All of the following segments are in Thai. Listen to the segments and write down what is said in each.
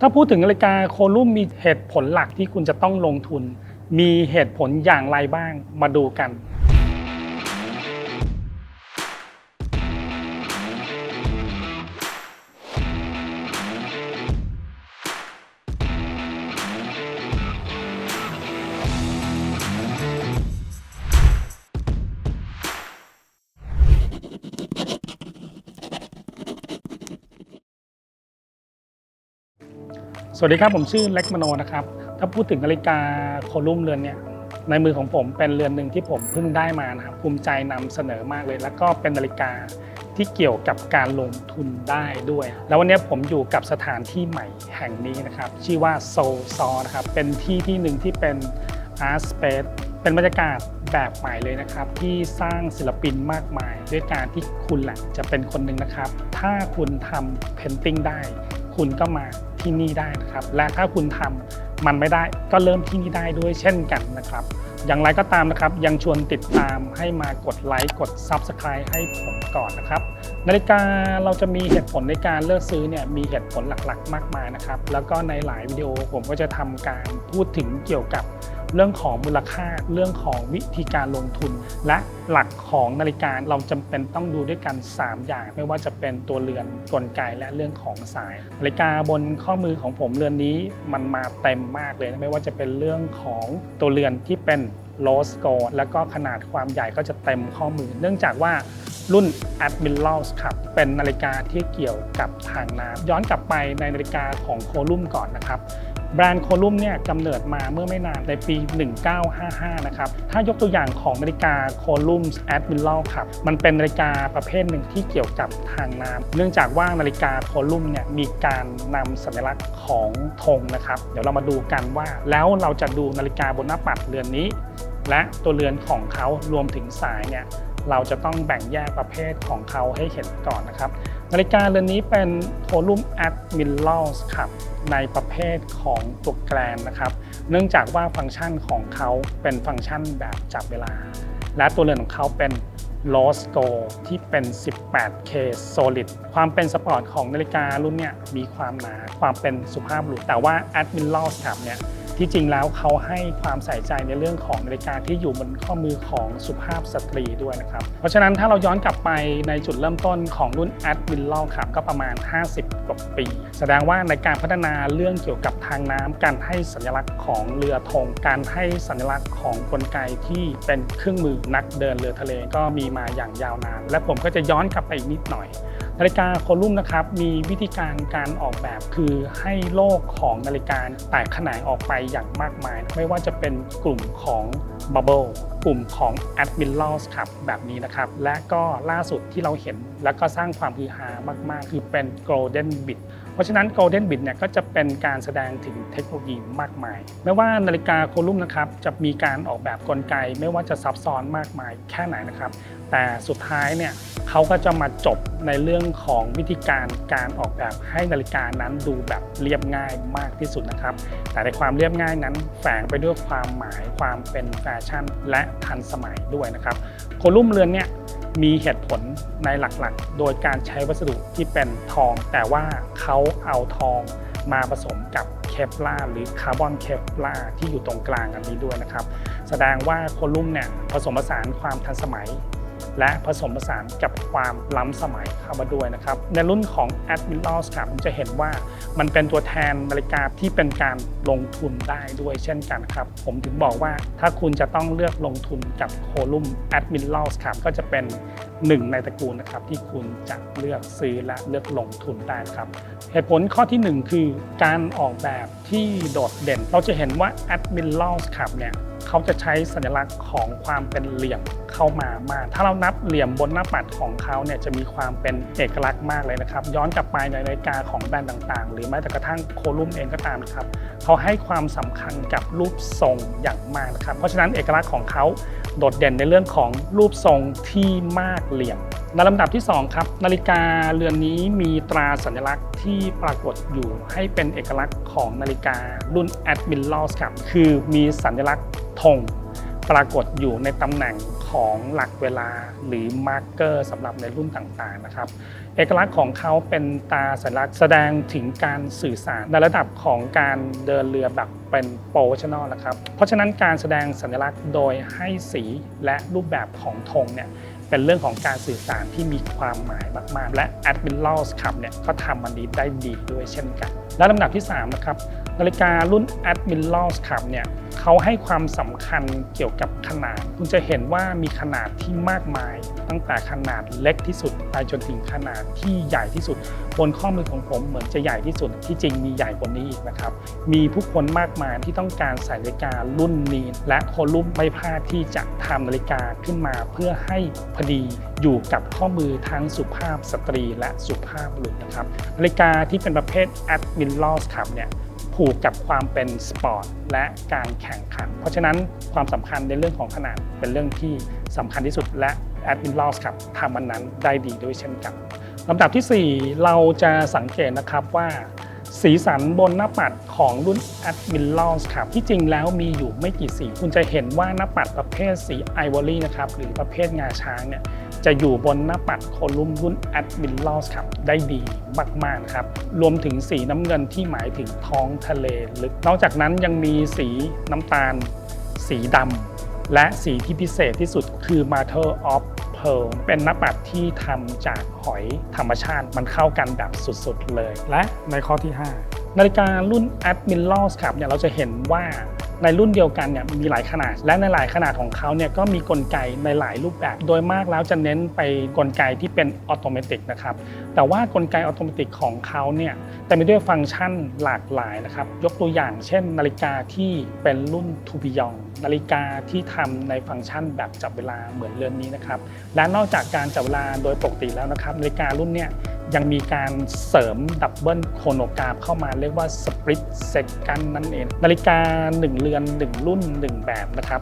ถ้าพูดถึงนาฬิกาโคลุ่มมีเหตุผลหลักที่คุณจะต้องลงทุนมีเหตุผลอย่างไรบ้างมาดูกันสวัสดีครับผมชื่อเล็กมโนนะครับถ้าพูดถึงนาฬิกาโคลุ่มเรือนเนี่ยในมือของผมเป็นเรือนหนึ่งที่ผมเพิ่งได้มานะครับภูมิใจนำเสนอมากเลยแล้วก็เป็นนาฬิกาที่เกี่ยวกับการลงทุนได้ด้วยแล้ววันนี้ผมอยู่กับสถานที่ใหม่แห่งนี้นะครับชื่อว่าโซลซอนะครับเป็นที่หนึ่งที่เป็น Art Space เป็นบรรยากาศแบบใหม่เลยนะครับที่สร้างศิลปินมากมายด้วยการที่คุณแหละจะเป็นคนหนึ่งนะครับถ้าคุณทำเพนติ้งได้คุณก็มาที่นี่ได้นะครับและถ้าคุณทำมันไม่ได้ก็เริ่มที่นี่ได้ด้วยเช่นกันนะครับอย่างไรก็ตามนะครับยังชวนติดตามให้มากดไลค์กด Subscribe ให้ผมก่อนนะครับนาฬิกาเราจะมีเหตุผลในการเลือกซื้อเนี่ยมีเหตุผลหลักๆมากมายนะครับแล้วก็ในหลายวิดีโอผมก็จะทำการพูดถึงเกี่ยวกับเรื่องของมูลค่าเรื่องของวิธีการลงทุนและหลักของนาฬิกาเราจำเป็นต้องดูด้วยกัน3อย่างไม่ว่าจะเป็นตัวเรือนกลไกและเรื่องของสายนาฬิกาบนข้อมือของผมเรือนนี้มันมาเต็มมากเลยไม่ว่าจะเป็นเรื่องของตัวเรือนที่เป็นโรสโกลด์แล้วก็ขนาดความใหญ่ก็จะเต็มข้อมือเนื่องจากว่ารุ่น Admiral ครับเป็นนาฬิกาที่เกี่ยวกับทางน้ำย้อนกลับไปในนาฬิกาของโคลุ่มก่อนนะครับแบรนด์โคลุ่มเนี่ยกำเนิดมาเมื่อไม่นานในปี 1955 นะครับถ้ายกตัวอย่างของนาฬิกาโคลุ่ม Admiral ครับมันเป็นนาฬิกาประเภทหนึ่งที่เกี่ยวกับทางน้ำเนื่องจากว่านาฬิกาโคลุ่มเนี่ยมีการนำสัญลักษณ์ของธงนะครับเดี๋ยวเรามาดูกันว่าแล้วเราจะดูนาฬิกาบนหน้าปัดเรือนนี้และตัวเรือนของเขารวมถึงสายเนี่ยเราจะต้องแบ่งแยกประเภทของเขาให้เห็นก่อนนะครับนาฬิกาเรือนนี้เป็นโคลุ่ม Admiral ครับในประเภทของตัวแกรนนะครับเนื่องจากว่าฟังก์ชันของเขาเป็นฟังก์ชันแบบจับเวลาและตัวเรือนของเขาเป็น Rose Gold ที่เป็น 18K Solid ความเป็นสปอร์ตของนาฬิการุ่นเนี่ยมีความหนาความเป็นสุภาพบุรุษแต่ว่า Admiral ครับเนี่ยที่จริงแล้วเขาให้ความใส่ใจในเรื่องของนาฬิกาที่อยู่บนข้อมือของสุภาพสตรีด้วยนะครับเพราะฉะนั้นถ้าเราย้อนกลับไปในจุดเริ่มต้นของรุ่น Admiral ครับก็ประมาณ50 กว่าปีแสดงว่าในการพัฒนาเรื่องเกี่ยวกับทางน้ำการให้สัญลักษณ์ของเรือธงการให้สัญลักษณ์ของกลไกที่เป็นเครื่องมือนักเดินเรือทะเลก็มีมาอย่างยาวนานและผมก็จะย้อนกลับไปอีกนิดหน่อยนาฬิกาโคลุ่มนะครับมีวิธีการออกแบบคือให้โลกของนาฬิกาแตกแขนงออกไปอย่างมากมายไม่ว่าจะเป็นกลุ่มของ Bubble กลุ่มของ Admiral ครับแบบนี้นะครับและก็ล่าสุดที่เราเห็นและก็สร้างความฮือฮามากๆคือเป็น Golden Bit เพราะฉะนั้น Golden Bit เนี่ยก็จะเป็นการแสดงถึงเทคโนโลยีมากมายไม่ว่านาฬิกาโคลุ่มนะครับจะมีการออกแบบกลไกไม่ว่าจะซับซ้อนมากมายแค่ไหนนะครับแต่สุดท้ายเนี่ยเขาก็จะมาจบในเรื่องของวิธีการออกแบบให้นาฬิกานั้นดูแบบเรียบง่ายมากที่สุดนะครับแต่ในความเรียบง่ายนั้นแฝงไปด้วยความหมายความเป็นแฟชั่นและทันสมัยด้วยนะครับโคลุ่มเรือนเนี่ยมีเหตุผลในหลักๆโดยการใช้วัสดุที่เป็นทองแต่ว่าเขาเอาทองมาผสมกับเคปลาร์หรือคาร์บอนเคปลาร์ที่อยู่ตรงกลางอันนี้ด้วยนะครับแสดงว่าโคลุ่มเนี่ยผสมผสานความทันสมัยและผสมผสานกับความล้ำสมัยเข้ามาด้วยนะครับในรุ่นของ Admiral ครับผมจะเห็นว่ามันเป็นตัวแทนนาฬิกาที่เป็นการลงทุนได้ด้วยเช่นกันครับผมถึงบอกว่าถ้าคุณจะต้องเลือกลงทุนกับโคลุ่ม Admiral ครับก็จะเป็นหนึ่งในตระกูลนะครับที่คุณจะเลือกซื้อและเลือกลงทุนได้ครับเหตุผลข้อที่1คือการออกแบบที่โดดเด่นเราจะเห็นว่า Admiral ครับเนี่ยเขาจะใช้สัญลักษณ์ของความเป็นเหลี่ยมเข้ามามากถ้าเรานับเหลี่ยมบนหน้าปัดของเขาเนี่ยจะมีความเป็นเอกลักษณ์มากเลยนะครับย้อนกลับไปในนาฬิกาของแบรนด์ต่างๆหรือแม้แต่กระทั่งโคลุ่มเองก็ตามนะครับเขาให้ความสำคัญกับรูปทรงอย่างมากนะครับเพราะฉะนั้นเอกลักษณ์ของเขาโดดเด่นในเรื่องของรูปทรงที่มากเหลี่ยมในลำดับที่2ครับนาฬิกาเรือนนี้มีตราสัญลักษณ์ที่ปรากฏอยู่ให้เป็นเอกลักษณ์ของนาฬิการุ่น Admiral ครับคือมีสัญลักษณ์ธงปรากฏอยู่ในตำแหน่งข ของหลักเวลาหรือมาร์กเกอร์สำหรับในรุ่นต่างๆนะครับเอกลักษณ์ของเขาเป็นตาสัญลักษณ์แสดงถึงการสื่อสารในระดับของการเดินเรือแบบเป็นโปรเฟชชั่นอลนะครับเพราะฉะนั้นการแสดงสัญลักษณ์โดยให้สีและรูปแบบของธงเนี่ยเป็นเรื่องของการสื่อสารที่มีความหมายมากๆและ Admirals Club เนี่ยก็ทำมันนี้ได้ดีด้วยเช่นกันและลำดับที่3นะครับนาฬิการุ่น Admirals Club เนี่ยเขาให้ความสำคัญเกี่ยวกับขนาดคุณจะเห็นว่ามีขนาดที่มากมายตั้งแต่ขนาดเล็กที่สุดไปจนถึงขนาดที่ใหญ่ที่สุดบนข้อมือของผมเหมือนจะใหญ่ที่สุดที่จริงมีใหญ่กว่านี้อีกนะครับมีผู้คนมากมายที่ต้องการใส่นาฬิการุ่นนี้และคนรุ่นไม่พลาดที่จะทำนาฬิกาขึ้นมาเพื่อให้พอดีอยู่กับข้อมือทั้งสุภาพสตรีและสุภาพบุรุษนะครับนาฬิกาที่เป็นประเภท Admirals Club เนี่ยผูกกับความเป็นสปอร์ตและการแข่งขันเพราะฉะนั้นความสำคัญในเรื่องของขนาดเป็นเรื่องที่สำคัญที่สุดและ Admirals ครับทำมันนั้นได้ดีด้วยเช่นกันลำดับที่ 4 เราจะสังเกตนะครับว่าสีสันบนหน้าปัดของรุ่น Admirals ครับที่จริงแล้วมีอยู่ไม่กี่สีคุณจะเห็นว่าหน้าปัดประเภทสีไอวอรี่นะครับหรือประเภทงาช้างเนี่ยจะอยู่บนหน้าปัดโคลุมรุ่น Admirals ครับได้ดีมากๆครับรวมถึงสีน้ำเงินที่หมายถึงท้องทะเลลึกนอกจากนั้นยังมีสีน้ำตาลสีดำและสีที่พิเศษที่สุดคือ Mother of Pearl เป็นหน้าปัดที่ทำจากหอยธรรมชาติมันเข้ากันแบบสุดๆเลยและในข้อที่ 5 นาฬิการุ่น Admirals ครับเนี่ยเราจะเห็นว่าในรุ่นเดียวกันเนี่ยมีหลายขนาดและในหลายขนาดของเขาเนี่ยก็มีกลไกในหลายรูปแบบโดยมากแล้วจะเน้นไปกลไกที่เป็นออโตเมติกนะครับแต่ว่ากลไกออโตเมติกของเขาเนี่ยแต่มีด้วยฟังก์ชันหลากหลายนะครับยกตัวอย่างเช่นนาฬิกาที่เป็นรุ่นทูบิยองนาฬิกาที่ทำในฟังก์ชันแบบจับเวลาเหมือนเรือนนี้นะครับและนอกจากการจับเวลาโดยปกติแล้วนะครับนาฬิการุ่นเนี้ยยังมีการเสริมดับเบิลโครโนกราฟเข้ามาเรียกว่าสปริตเซกันนั่นเองนาฬิกา1เรือน1รุ่น1แบบนะครับ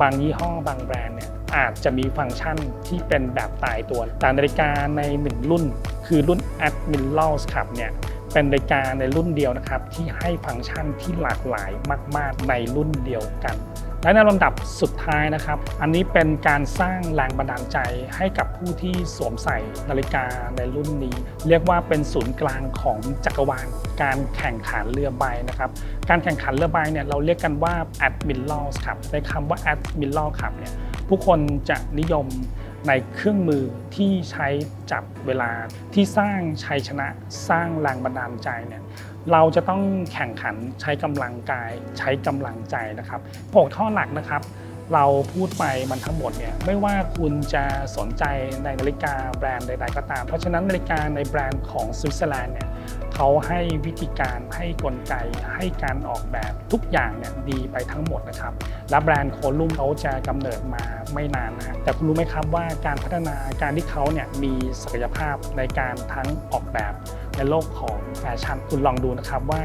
บางยี่ห้อบางแบรนด์เนี่ยอาจจะมีฟังก์ชันที่เป็นแบบตายตัวแต่นาฬิกาใน1รุ่นคือรุ่น Admirals ครับเนี่ยเป็นนาฬิกาในรุ่นเดียวนะครับที่ให้ฟังก์ชันที่หลากหลายมากๆในรุ่นเดียวกันและในลำดับสุดท้ายนะครับอันนี้เป็นการสร้างแรงบันดาลใจให้กับผู้ที่สวมใส่นาฬิกาในรุ่นนี้เรียกว่าเป็นศูนย์กลางของจักรวาลการแข่งขันเรือใบนะครับการแข่งขันเรือใบเนี่ยเราเรียกกันว่า Admirals ครับในคำว่า Admiral ครับเนี่ยผู้คนจะนิยมในเครื่องมือที่ใช้จับเวลาที่สร้างชัยชนะสร้างแรงบันดาลใจเนี่ยเราจะต้องแข่งขันใช้กำลังกายใช้กำลังใจนะครับ6ข้อหลักนะครับเราพูดไปมันทั้งหมดเนี่ยไม่ว่าคุณจะสนใจในนาฬิกาแบรนด์ใดๆก็ตามเพราะฉะนั้นนาฬิกาในแบรนด์ของสวิตเซอร์แลนด์เนี่ยเขาให้วิธีการให้กลไกให้การออกแบบทุกอย่างเนี่ยดีไปทั้งหมดนะครับและแบรนด์โคลุมเขาจะกำเนิดมาไม่นานนะแต่คุณรู้ไหมครับว่าการพัฒนาการที่เขาเนี่ยมีศักยภาพในการทั้งออกแบบในโลกของแฟชั่นคุณลองดูนะครับว่า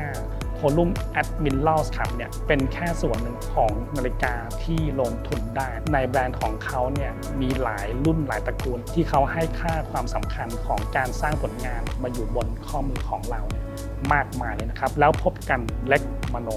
โคลุม Admirals ครับเนี่ยเป็นแค่ส่วนหนึ่งของนาฬิกาที่ลงทุนได้ในแบรนด์ของเขาเนี่ยมีหลายรุ่นหลายตระกูลที่เขาให้ค่าความสำคัญของการสร้างผลงานมาอยู่บนข้อมือของเรามากมายเลยนะครับแล้วพบกันเล็กมโน